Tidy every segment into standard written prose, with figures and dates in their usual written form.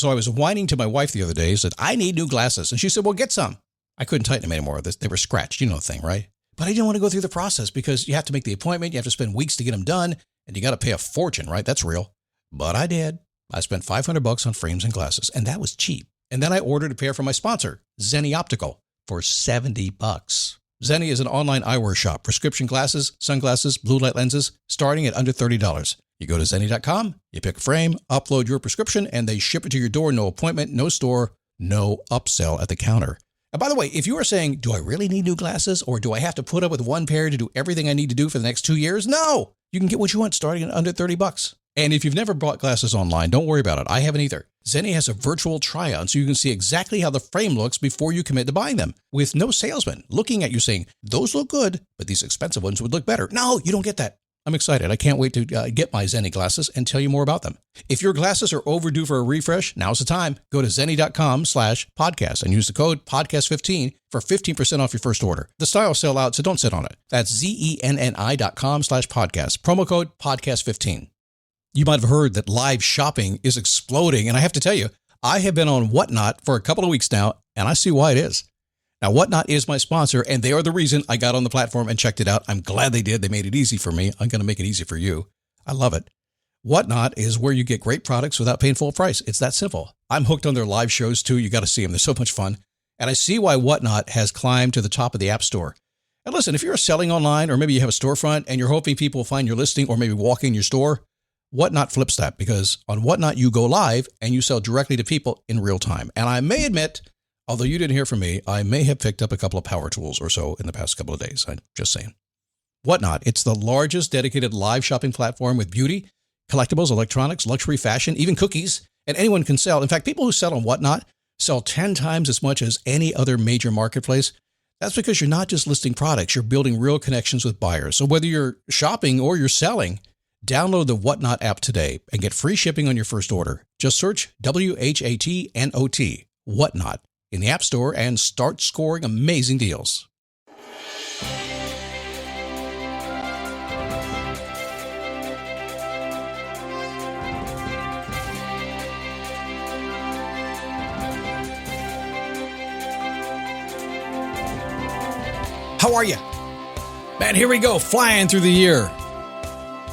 So I was whining to my wife the other day, said, I need new glasses. And she said, well, get some. I couldn't tighten them anymore. They were scratched. You know the thing, right? But I didn't want to go through the process because you have to make the appointment. You have to spend weeks to get them done. And you got to pay a fortune, right? That's real. But I did. I spent $500 on frames and glasses, and that was cheap. And then I ordered a pair from my sponsor, Zenni Optical, for $70. Zenni is an online eyewear shop. Prescription glasses, sunglasses, blue light lenses, starting at under $30. You go to Zenni.com, you pick a frame, upload your prescription, and they ship it to your door. No appointment, no store, no upsell at the counter. And by the way, if you are saying, do I really need new glasses, or do I have to put up with one pair to do everything I need to do for the next 2 years? No! You can get what you want starting at under $30. And if you've never bought glasses online, don't worry about it. I haven't either. Zenni has a virtual try-on, so you can see exactly how the frame looks before you commit to buying them, with no salesman looking at you saying, those look good, but these expensive ones would look better. No, you don't get that. I'm excited. I can't wait to get my Zenni glasses and tell you more about them. If your glasses are overdue for a refresh, now's the time. Go to Zenni.com/podcast and use the code podcast15 for 15% off your first order. The styles sell out, so don't sit on it. That's Zenni.com/podcast. Promo code podcast15. You might have heard that live shopping is exploding, and I have to tell you, I have been on Whatnot for a couple of weeks now, and I see why it is. Now, Whatnot is my sponsor, and they are the reason I got on the platform and checked it out. I'm glad they did. They made it easy for me. I'm going to make it easy for you. I love it. Whatnot is where you get great products without paying full price. It's that simple. I'm hooked on their live shows, too. You got to see them. They're so much fun. And I see why Whatnot has climbed to the top of the App Store. And listen, if you're selling online, or maybe you have a storefront, and you're hoping people will find your listing or maybe walk in your store, Whatnot flips that, because on Whatnot, you go live and you sell directly to people in real time. And I may admit, although you didn't hear from me, I may have picked up a couple of power tools or so in the past couple of days. I'm just saying. Whatnot, it's the largest dedicated live shopping platform with beauty, collectibles, electronics, luxury, fashion, even cookies, and anyone can sell. In fact, people who sell on Whatnot sell 10 times as much as any other major marketplace. That's because you're not just listing products, you're building real connections with buyers. So whether you're shopping or you're selling, download the Whatnot app today and get free shipping on your first order. Just search WHATNOT, Whatnot, in the App Store and start scoring amazing deals. How are you? Man, here we go, flying through the year.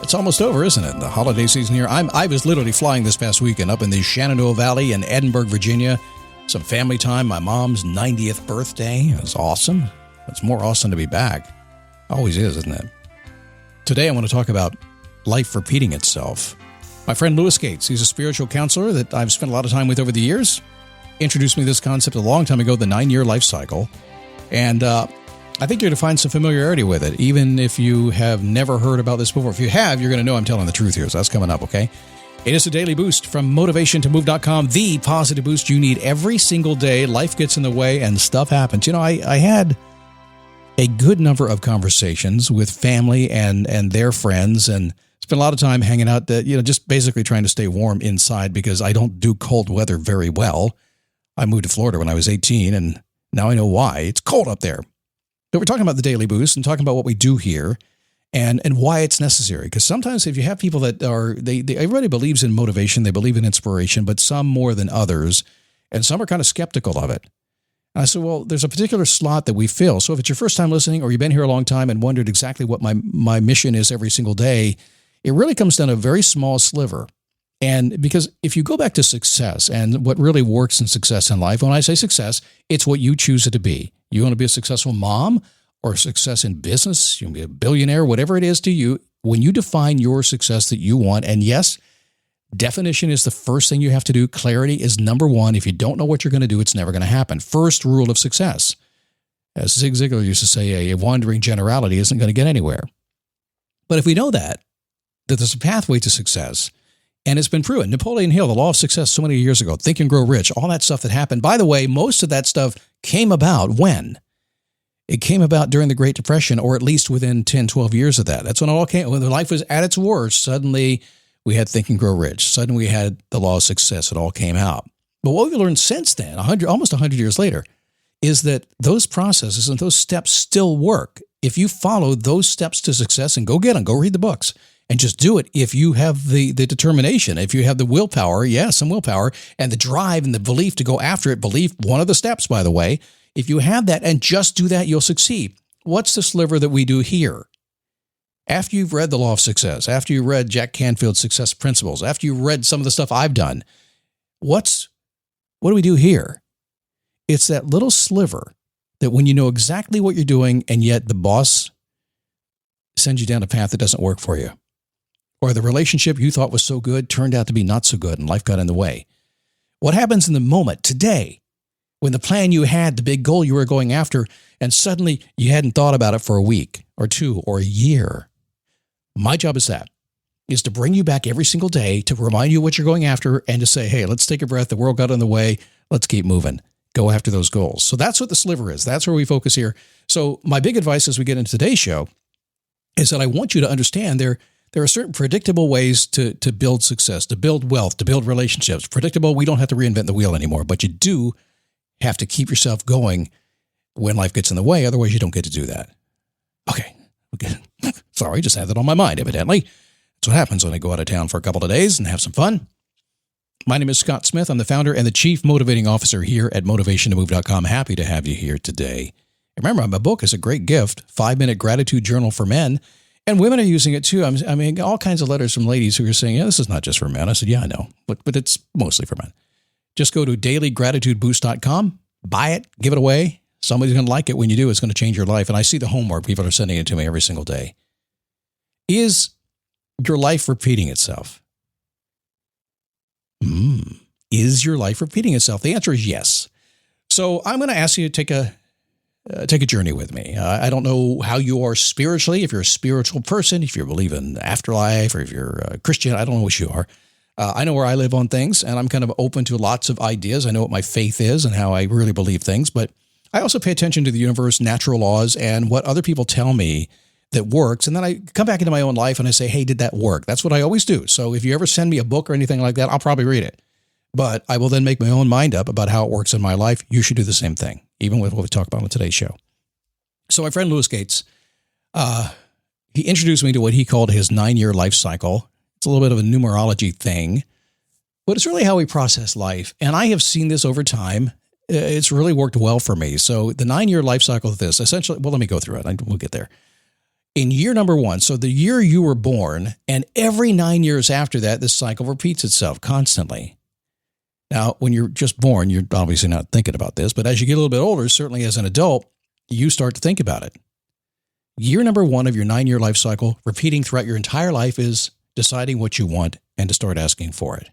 It's almost over, isn't it? The holiday season here. I was literally flying this past weekend up in the Shenandoah Valley in Edinburgh, Virginia. Some family time, my mom's 90th birthday. It was awesome. It's more awesome to be back. Always is, isn't it? Today I want to talk about life repeating itself. My friend Lewis Gates, he's a spiritual counselor that I've spent a lot of time with over the years, introduced me to this concept a long time ago, the 9-year life cycle. And I think you're going to find some familiarity with it, even if you have never heard about this before. If you have, you're going to know I'm telling the truth here, so that's coming up, okay? It is a daily boost from motivationtomove.com, the positive boost you need every single day. Life gets in the way and stuff happens. You know, I had a good number of conversations with family and their friends, and spent a lot of time hanging out, just basically trying to stay warm inside because I don't do cold weather very well. I moved to Florida when I was 18, and now I know why. It's cold up there. But we're talking about the daily boost and talking about what we do here and why it's necessary. Because sometimes if you have people that are, everybody believes in motivation, they believe in inspiration, but some more than others, and some are kind of skeptical of it. And I said, well, there's a particular slot that we fill. So if it's your first time listening or you've been here a long time and wondered exactly what my mission is every single day, it really comes down to a very small sliver. And because if you go back to success and what really works in success in life, when I say success, it's what you choose it to be. You want to be a successful mom or success in business, you want to be a billionaire, whatever it is to you, when you define your success that you want, and yes, definition is the first thing you have to do. Clarity is number one. If you don't know what you're going to do, it's never going to happen. First rule of success. As Zig Ziglar used to say, a wandering generality isn't going to get anywhere. But if we know that there's a pathway to success, and it's been proven. Napoleon Hill, the law of success so many years ago, Think and Grow Rich, all that stuff that happened. By the way, most of that stuff came about when? It came about during the Great Depression, or at least within 10, 12 years of that. That's when it all came. When life was at its worst, suddenly we had Think and Grow Rich. Suddenly we had the law of success. It all came out. But what we've learned since then, almost 100 years later, is that those processes and those steps still work. If you follow those steps to success and go get them, go read the books, and just do it if you have the determination, if you have the willpower, some willpower, and the drive and the belief to go after it. Belief, one of the steps, by the way. If you have that and just do that, you'll succeed. What's the sliver that we do here? After you've read The Law of Success, after you read Jack Canfield's Success Principles, after you read some of the stuff I've done, what do we do here? It's that little sliver that when you know exactly what you're doing and yet the boss sends you down a path that doesn't work for you, or the relationship you thought was so good turned out to be not so good and life got in the way. What happens in the moment today when the plan you had, the big goal you were going after, and suddenly you hadn't thought about it for a week or two or a year? My job is to bring you back every single day to remind you what you're going after and to say, hey, let's take a breath. The world got in the way. Let's keep moving. Go after those goals. So that's what the sliver is. That's where we focus here. So my big advice as we get into today's show is that I want you to understand there are certain predictable ways to build success, to build wealth, to build relationships. Predictable, we don't have to reinvent the wheel anymore, but you do have to keep yourself going when life gets in the way. Otherwise, you don't get to do that. Okay. Sorry, just had that on my mind, evidently. That's what happens when I go out of town for a couple of days and have some fun. My name is Scott Smith. I'm the founder and the chief motivating officer here at motivationtomove.com. Happy to have you here today. Remember, my book is a great gift, 5-minute gratitude journal for men. And women are using it too. I mean, all kinds of letters from ladies who are saying, yeah, this is not just for men. I said, yeah, I know, but it's mostly for men. Just go to dailygratitudeboost.com, buy it, give it away. Somebody's going to like it when you do. It's going to change your life. And I see the homework. People are sending it to me every single day. Is your life repeating itself? Is your life repeating itself? The answer is yes. So I'm going to ask you to take a journey with me. I don't know how you are spiritually, if you're a spiritual person, if you believe in afterlife, or if you're a Christian. I don't know what you are. I know where I live on things, and I'm kind of open to lots of ideas. I know what my faith is and how I really believe things, but I also pay attention to the universe, natural laws, and what other people tell me that works. And then I come back into my own life and I say, hey, did that work? That's what I always do. So if you ever send me a book or anything like that, I'll probably read it. But I will then make my own mind up about how it works in my life. You should do the same thing, even with what we talk about on today's show. So my friend Lewis Gates, he introduced me to what he called his 9-year life cycle. It's a little bit of a numerology thing, but it's really how we process life. And I have seen this over time. It's really worked well for me. So the 9-year life cycle of this, essentially, well, let me go through it. We'll get there. In year number 1, so the year you were born, and every 9 years after that, this cycle repeats itself constantly. Now, when you're just born, you're obviously not thinking about this, but as you get a little bit older, certainly as an adult, you start to think about it. Year number 1 of your 9-year life cycle, repeating throughout your entire life, is deciding what you want and to start asking for it.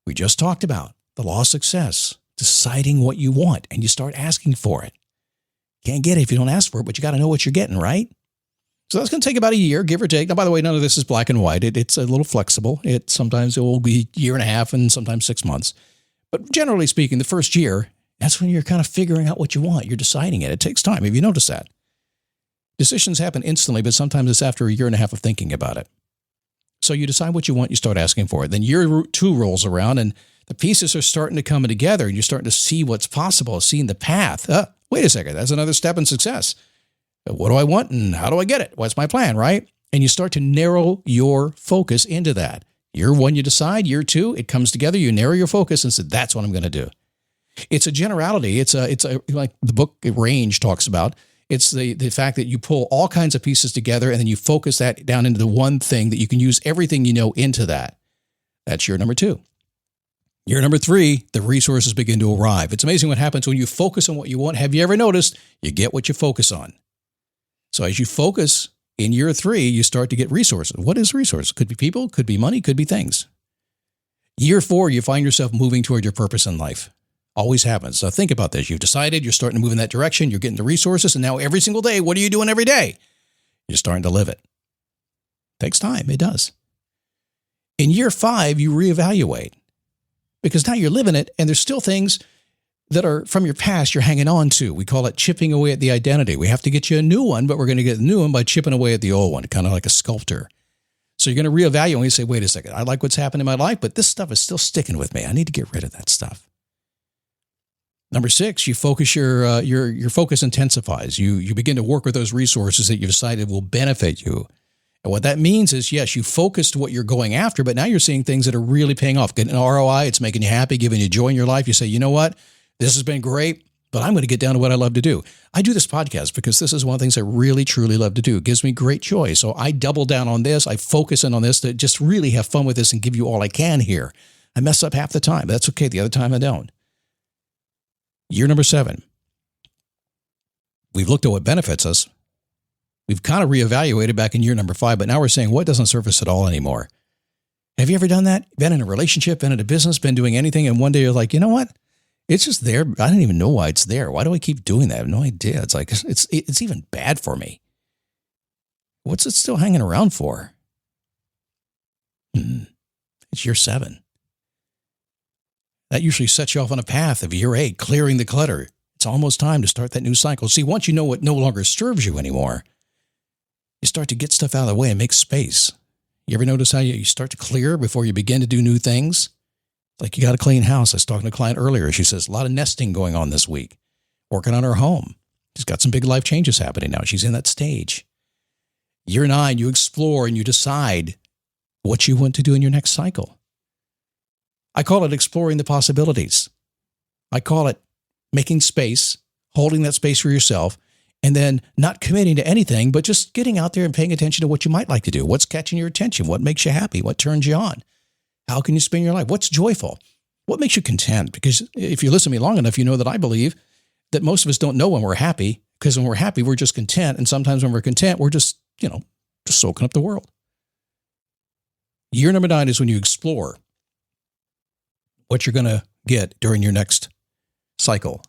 We just talked about the law of success, deciding what you want, and you start asking for it. Can't get it if you don't ask for it, but you got to know what you're getting, right? So that's going to take about a year, give or take. Now, by the way, none of this is black and white. It's a little flexible. Sometimes it will be a year and a half and sometimes 6 months. But generally speaking, the first year, that's when you're kind of figuring out what you want. You're deciding it. It takes time. Have you noticed that? Decisions happen instantly, but sometimes it's after a year and a half of thinking about it. So you decide what you want, you start asking for it. Then year 2 rolls around and the pieces are starting to come together and you're starting to see what's possible, seeing the path. Wait a second, that's another step in success. What do I want and how do I get it? What's my plan, right? And you start to narrow your focus into that. Year 1, you decide. Year 2, it comes together. You narrow your focus and say, that's what I'm going to do. It's a generality. It's like the book Range talks about. It's the fact that you pull all kinds of pieces together and then you focus that down into the one thing that you can use everything you know into that. That's year number 2. Year number 3, the resources begin to arrive. It's amazing what happens when you focus on what you want. Have you ever noticed you get what you focus on? So as you focus in year 3, you start to get resources. What is resources? Could be people, could be money, could be things. Year 4, you find yourself moving toward your purpose in life. Always happens. So think about this. You've decided, you're starting to move in that direction, you're getting the resources, and now every single day, what are you doing every day? You're starting to live it. Takes time. It does. In year 5, you reevaluate because now you're living it, and there's still things that are from your past you're hanging on to. We call it chipping away at the identity. We have to get you a new one, but we're going to get the new one by chipping away at the old one, kind of like a sculptor. So you're going to reevaluate and you say, wait a second, I like what's happened in my life, but this stuff is still sticking with me. I need to get rid of that stuff. Number 6, you focus your focus intensifies. You begin to work with those resources that you've decided will benefit you. And what that means is, yes, you focused what you're going after, but now you're seeing things that are really paying off. Getting an ROI, it's making you happy, giving you joy in your life. You say, you know what? This has been great, but I'm going to get down to what I love to do. I do this podcast because this is one of the things I really, truly love to do. It gives me great joy. So I double down on this. I focus in on this to just really have fun with this and give you all I can here. I mess up half the time, but that's okay. The other time I don't. Year number 7. We've looked at what benefits us. We've kind of reevaluated back in year number 5, but now we're saying what doesn't serve us at all anymore. Have you ever done that? Been in a relationship, been in a business, been doing anything, and one day you're like, you know what? It's just there. I don't even know why it's there. Why do I keep doing that? I have no idea. It's like, it's even bad for me. What's it still hanging around for? It's year 7. That usually sets you off on a path of year 8, clearing the clutter. It's almost time to start that new cycle. See, once you know what no longer serves you anymore, you start to get stuff out of the way and make space. You ever notice how you start to clear before you begin to do new things? Like you got a clean house. I was talking to a client earlier. She says, a lot of nesting going on this week. Working on her home. She's got some big life changes happening now. She's in that stage. Year 9, you explore and you decide what you want to do in your next cycle. I call it exploring the possibilities. I call it making space, holding that space for yourself, and then not committing to anything, but just getting out there and paying attention to what you might like to do. What's catching your attention? What makes you happy? What turns you on? How can you spend your life? What's joyful? What makes you content? Because if you listen to me long enough, you know that I believe that most of us don't know when we're happy, because when we're happy, we're just content. And sometimes when we're content, we're just soaking up the world. Year number 9 is when you explore what you're going to get during your next cycle.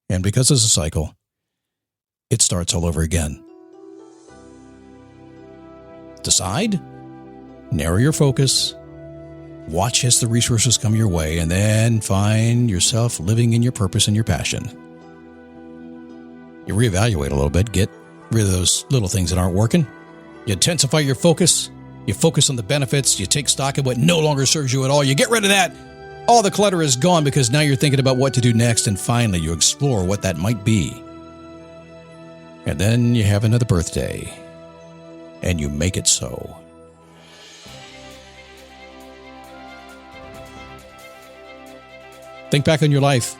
And because it's a cycle, it starts all over again. Decide, narrow your focus, watch as the resources come your way, and then find yourself living in your purpose and your passion. You reevaluate a little bit, get rid of those little things that aren't working. You intensify your focus. You focus on the benefits. You take stock of what no longer serves you at all. You get rid of that. All the clutter is gone because now you're thinking about what to do next, and finally you explore what that might be. And then you have another birthday, and you make it so. Think back on your life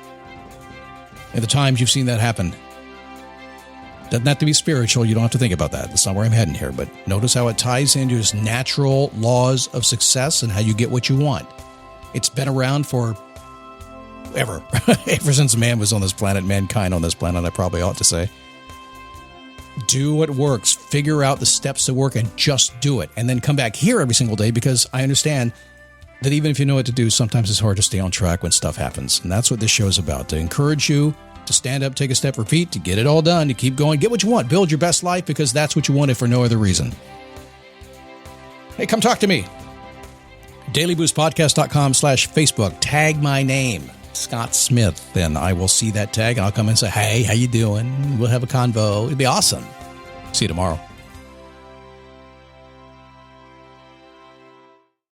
and the times you've seen that happen. Doesn't have to be spiritual. You don't have to think about that. That's not where I'm heading here. But notice how it ties into just natural laws of success and how you get what you want. It's been around for ever. Ever since man was on this planet, mankind on this planet, I probably ought to say. Do what works. Figure out the steps to work and just do it. And then come back here every single day, because I understand that even if you know what to do, sometimes it's hard to stay on track when stuff happens. And that's what this show is about, to encourage you to stand up, take a step, repeat, to get it all done, to keep going, get what you want, build your best life, because that's what you want, if for no other reason. Hey, come talk to me. dailyboostpodcast.com/Facebook. Tag my name, Scott Smith, and I will see that tag, and I'll come and say, hey, how you doing? We'll have a convo. It'd be awesome. See you tomorrow.